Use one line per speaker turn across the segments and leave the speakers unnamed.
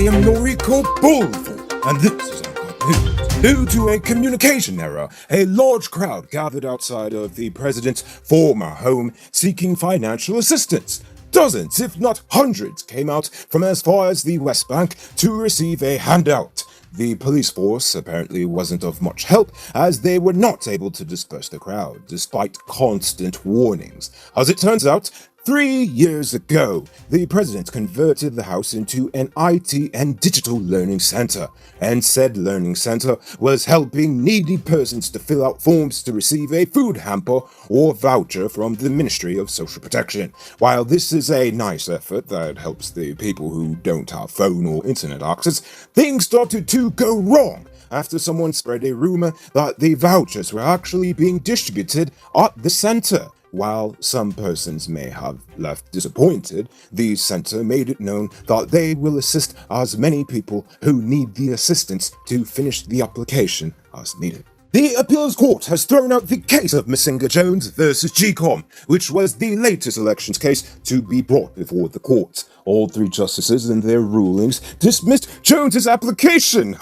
am Noriko Bullful, and this is Uncut News. Due to a communication error, a large crowd gathered outside of the president's former home seeking financial assistance. Dozens, if not hundreds, came out from as far as the West Bank to receive a handout. The police force apparently wasn't of much help, as they were not able to disperse the crowd, despite constant warnings. As it turns out, 3 years ago, the president converted the house into an IT and digital learning center, and said learning center was helping needy persons to fill out forms to receive a food hamper or voucher from the Ministry of Social Protection. While this is a nice effort that helps the people who don't have phone or internet access, things started to go wrong after someone spread a rumor that the vouchers were actually being distributed at the center. While some persons may have left disappointed, the center made it known that they will assist as many people who need the assistance to finish the application as needed. The appeals court has thrown out the case of Masinga Jones versus GCOM, which was the latest elections case to be brought before the court. All three justices in their rulings dismissed Jones's application.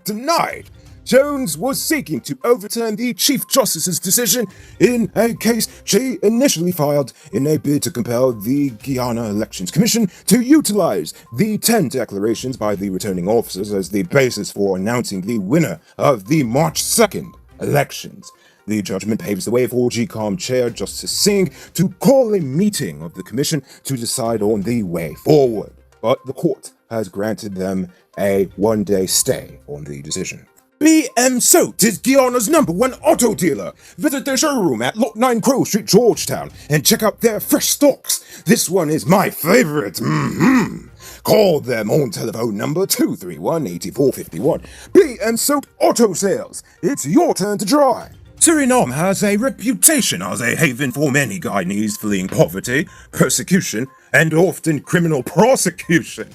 Denied. Jones was seeking to overturn the Chief Justice's decision in a case she initially filed in a bid to compel the Guyana Elections Commission to utilize the 10 declarations by the returning officers as the basis for announcing the winner of the March 2nd elections. The judgment paves the way for GCOM Chair Justice Singh to call a meeting of the commission to decide on the way forward, but the court has granted them a one-day stay on the decision. BM Soat is Guyana's #1 auto dealer. Visit their showroom at Lot 9 Crow Street, Georgetown, and check out their fresh stocks. This one is my favorite. Call them on telephone number 231-8451. BM Soat Auto Sales. It's your turn to drive. Suriname has a reputation as a haven for many Guyanese fleeing poverty, persecution, and often criminal prosecution.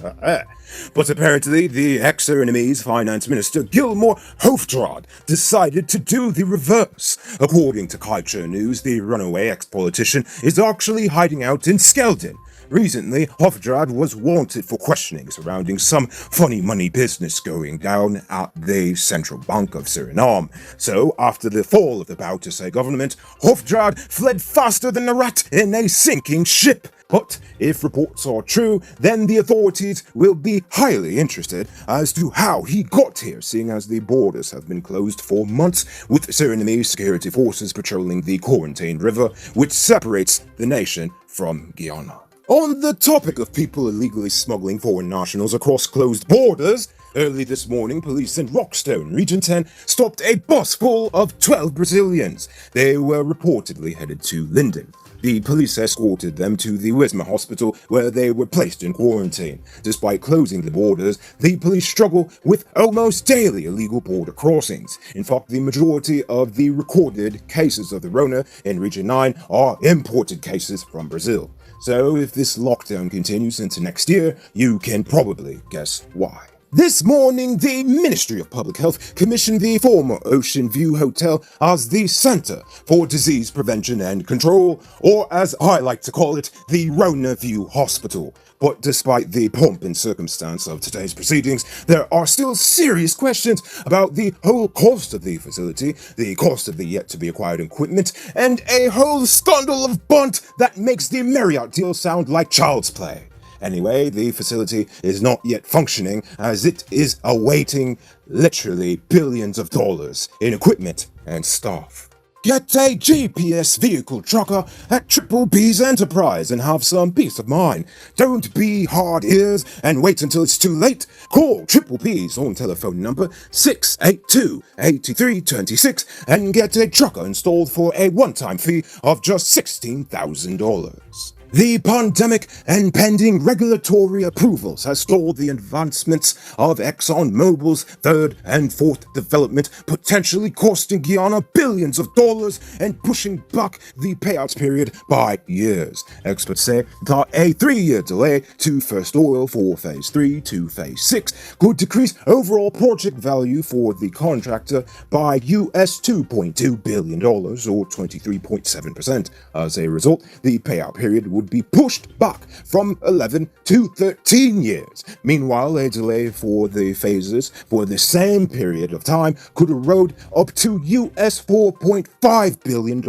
But apparently, the ex-Surinamese Finance Minister Gilmore Hoofdraad decided to do the reverse. According to Culture News, the runaway ex-politician is actually hiding out in Skeldon. Recently, Hoofdraad was wanted for questioning surrounding some funny money business going down at the Central Bank of Suriname. So, after the fall of the Bouterse government, Hoofdraad fled faster than a rat in a sinking ship. But if reports are true, then the authorities will be highly interested as to how he got here, seeing as the borders have been closed for months, with Surinamese security forces patrolling the Quarantine River, which separates the nation from Guyana. On the topic of people illegally smuggling foreign nationals across closed borders, early this morning, police in Rockstone, Region 10, stopped a bus full of 12 Brazilians. They were reportedly headed to Linden. The police escorted them to the Wisma Hospital, where they were placed in quarantine. Despite closing the borders, the police struggle with almost daily illegal border crossings. In fact, the majority of the recorded cases of the Rona in Region 9 are imported cases from Brazil. So if this lockdown continues into next year, you can probably guess why. This morning, the Ministry of Public Health commissioned the former Ocean View Hotel as the Center for Disease Prevention and Control, or as I like to call it, the Rona View Hospital. But despite the pomp and circumstance of today's proceedings, there are still serious questions about the whole cost of the facility, the cost of the yet-to-be-acquired equipment, and a whole scandal of bunt that makes the Marriott deal sound like child's play. Anyway, the facility is not yet functioning as it is awaiting literally billions of dollars in equipment and staff. Get a GPS vehicle tracker at Triple B's Enterprise and have some peace of mind. Don't be hard ears and wait until it's too late. Call Triple B's on telephone number 682-8326 and get a tracker installed for a one-time fee of just $16,000. The pandemic and pending regulatory approvals has stalled the advancements of Exxon Mobil's third and fourth development, potentially costing Guyana billions of dollars and pushing back the payouts period by years. Experts say that a 3-year delay to first oil for Phase 3 to Phase 6 could decrease overall project value for the contractor by US $2.2 billion or 23.7%. As a result, the payout period would would be pushed back from 11 to 13 years. Meanwhile, a delay for the phases for the same period of time could erode up to US $4.5 billion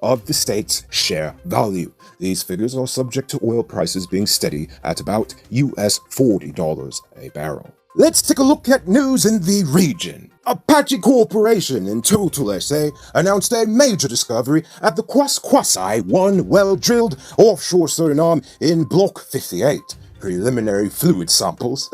of the state's share value. These figures are subject to oil prices being steady at about US $40 a barrel. Let's take a look at news in the region. Apache Corporation in Total SA announced a major discovery at the Kwaskwasi-1 well-drilled offshore Suriname in Block 58. Preliminary fluid samples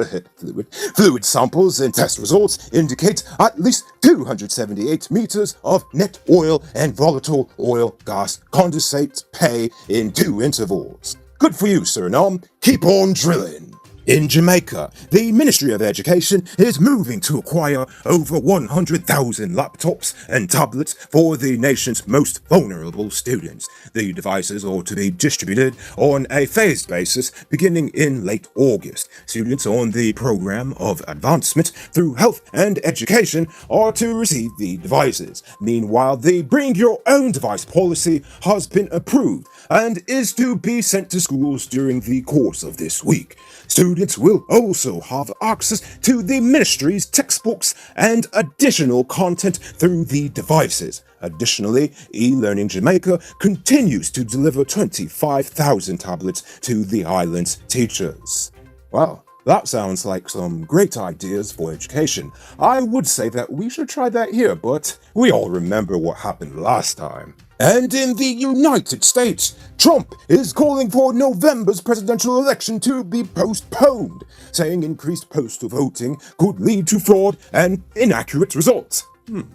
and test results indicate at least 278 meters of net oil and volatile oil gas condensate pay in 2 intervals. Good for you, Suriname. Keep on drilling. In Jamaica, the Ministry of Education is moving to acquire over 100,000 laptops and tablets for the nation's most vulnerable students. The devices are to be distributed on a phased basis beginning in late August. Students on the Program of Advancement through Health and Education are to receive the devices. Meanwhile, the Bring Your Own Device policy has been approved and is to be sent to schools during the course of this week. Students will also have access to the ministry's textbooks and additional content through the devices. Additionally, eLearning Jamaica continues to deliver 25,000 tablets to the island's teachers. Wow, that sounds like some great ideas for education. I would say that we should try that here, but we all remember what happened last time. And in the United States, Trump is calling for November's presidential election to be postponed, saying increased postal voting could lead to fraud and inaccurate results.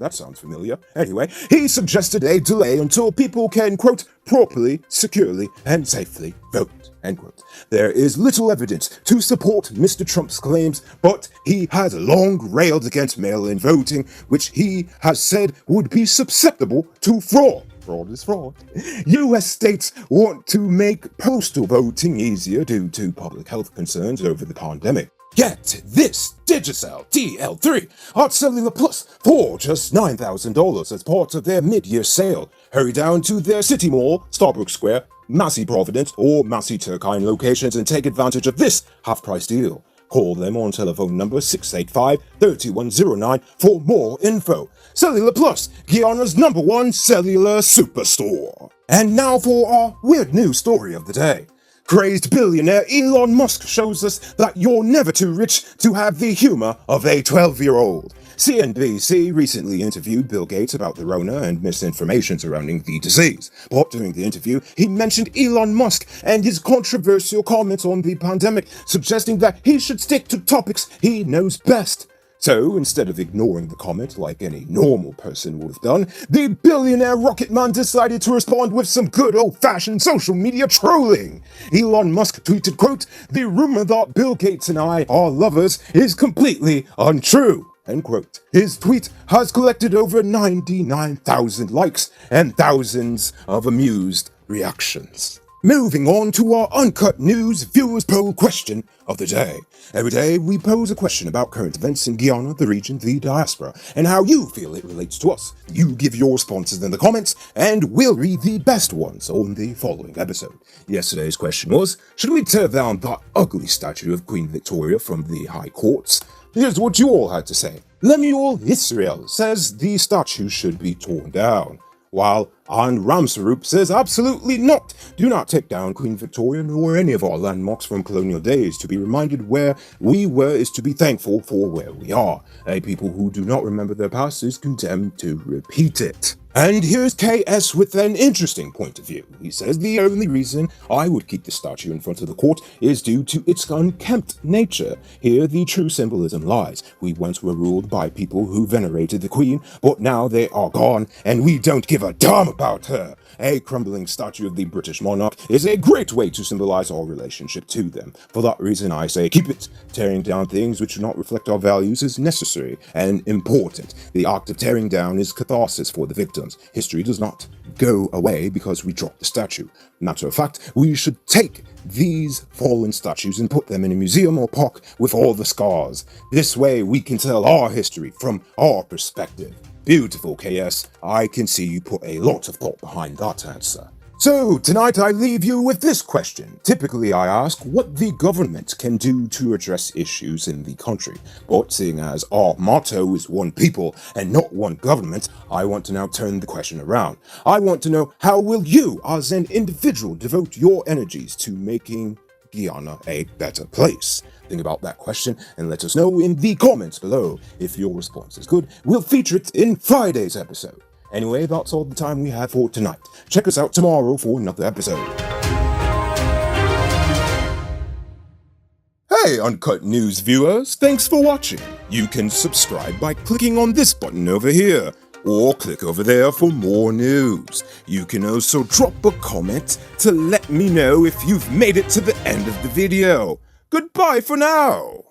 That sounds familiar. Anyway, he suggested a delay until people can, quote, properly, securely, and safely vote, end quote. There is little evidence to support Mr. Trump's claims, but he has long railed against mail-in voting, which he has said would be susceptible to fraud. Fraud is fraud. US states want to make postal voting easier due to public health concerns over the pandemic. Get this Digicel TL3 at Cellular Plus for just $9,000 as part of their mid-year sale. Hurry down to their City Mall, Starbucks Square, Massey Providence, or Massey Turkine locations and take advantage of this half-price deal. Call them on telephone number 685-3109 for more info. Cellular Plus, Guyana's #1 cellular superstore. And now for our weird news story of the day. Crazed billionaire Elon Musk shows us that you're never too rich to have the humor of a 12-year-old. CNBC recently interviewed Bill Gates about the Rona and misinformation surrounding the disease. But during the interview, he mentioned Elon Musk and his controversial comments on the pandemic, suggesting that he should stick to topics he knows best. So, instead of ignoring the comment like any normal person would have done, the billionaire rocket man decided to respond with some good old-fashioned social media trolling. Elon Musk tweeted, quote, "The rumor that Bill Gates and I are lovers is completely untrue." End quote. His tweet has collected over 99,000 likes and thousands of amused reactions. Moving on to our Uncut News Viewers Poll question of the day. Every day we pose a question about current events in Guyana, the region, the diaspora, and how you feel it relates to us. You give your responses in the comments, and we'll read the best ones on the following episode. Yesterday's question was, should we tear down that ugly statue of Queen Victoria from the High Courts? Here's what you all had to say. Lemuel Israel says the statue should be torn down, while And Ramsarup says absolutely not. Do not take down Queen Victoria nor any of our landmarks from colonial days. To be reminded where we were is to be thankful for where we are. A people who do not remember their past is condemned to repeat it. And here's KS with an interesting point of view. He says the only reason I would keep the statue in front of the court is due to its unkempt nature. Here the true symbolism lies. We once were ruled by people who venerated the Queen, but now they are gone and we don't give a damn about her. A crumbling statue of the British monarch is a great way to symbolize our relationship to them. For that reason I say keep it. Tearing down things which do not reflect our values is necessary and important. The act of tearing down is catharsis for the victims. History does not go away because we drop the statue. Matter of fact, we should take these fallen statues and put them in a museum or park with all the scars. This way we can tell our history from our perspective. Beautiful, KS. I can see you put a lot of thought behind that answer. So, tonight I leave you with this question. Typically I ask what the government can do to address issues in the country. But seeing as our motto is one people and not one government, I want to now turn the question around. I want to know, how will you as an individual devote your energies to making Guyana a better place? Think about that question and let us know in the comments below. If your response is good, we'll feature it in Friday's episode. Anyway, that's all the time we have for tonight. Check us out tomorrow for another episode. Hey, Uncut News viewers, thanks for watching. You can subscribe by clicking on this button over here, or click over there for more news. You can also drop a comment to let me know if you've made it to the end of the video. Goodbye for now.